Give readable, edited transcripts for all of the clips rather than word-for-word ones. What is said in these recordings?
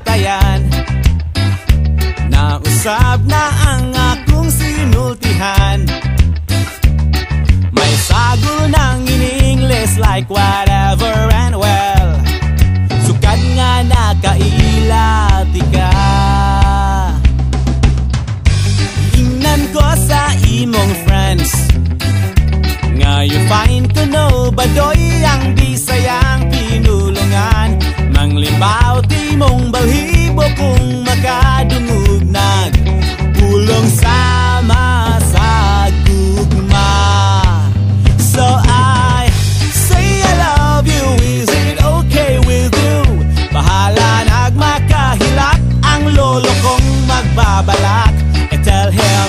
batayan. Nausab na ang akong sinultihan. May sagol ng in-English like whatever and well. Sukad nga nakailati ka. Ingnan ko sa imong friends nga you find ko no badoy ang Bisayang pinulungan. Manglibaw ti mong balhibo kung makadungog nag pulong sama sa gugma. So I say I love you, is it okay with you? Bahala nagmakahilak ang lolo kong magbabalak. I tell him,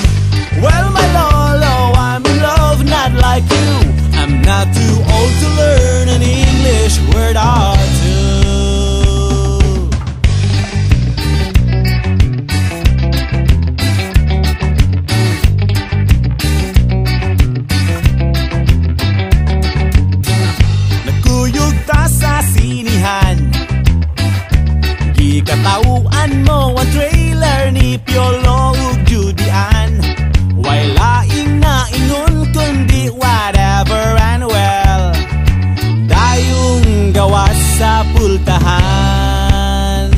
well my lolo, I'm in love not like you. I'm not too old to learn an English word or two. Nagkuyog ta sa sinihan, gikatauan mo ang trailer ni Piolo ug Judian. Way laing na ingon kundi whatever and well. Dayong gawas sa pultahan.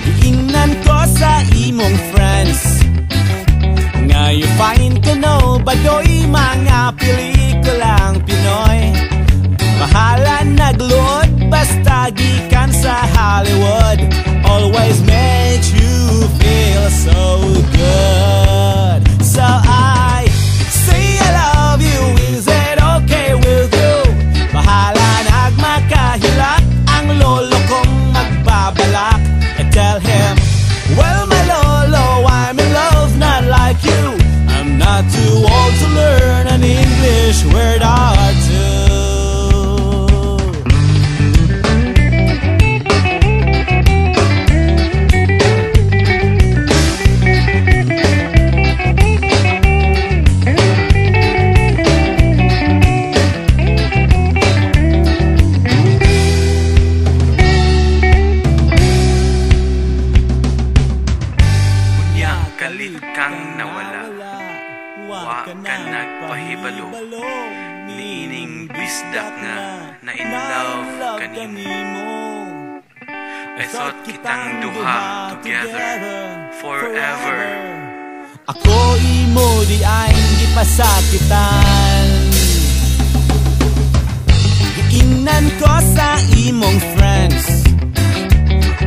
Giingnan ko sa imong friends nga you find ko no badoy mga pelikulang Pinoy. Bahala nagluod basta gikan sa Hollywood. Always makes you feel so good. So I say I love you, is it okay with you? Bahala nagmakahilak ang lolo kong magbabalak. I tell him, well my lolo, I'm in love not like you. I'm not too old to learn an English word or two. Kalit kang nawala, wa ka nagpahibalo, niining bisdak nga na in love kanimo. I thought kitang duha together forever. Ako imo di ay hindi pasakitan. Giingnan ko sa imong friends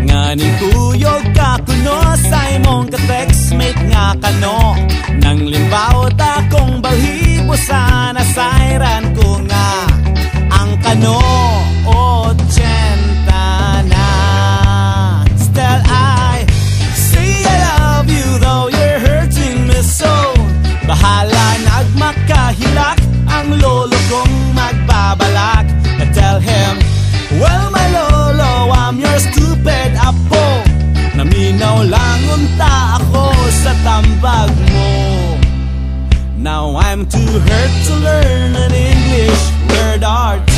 nga nintuyog ka kuno sa imong ka-textmate nga kano. Nang limbaw ta kong balhibo sana sayran ko nga ang kano 80 na. Still I say I love you though you're hurting me so. Bahala nagmakahilak ang lolo kong magbabalak. I tell him, well my lolo, I'm your stupid apo. Naminaw lang unta ako sa tambag mo. Now I'm too hurt to learn an English word or two.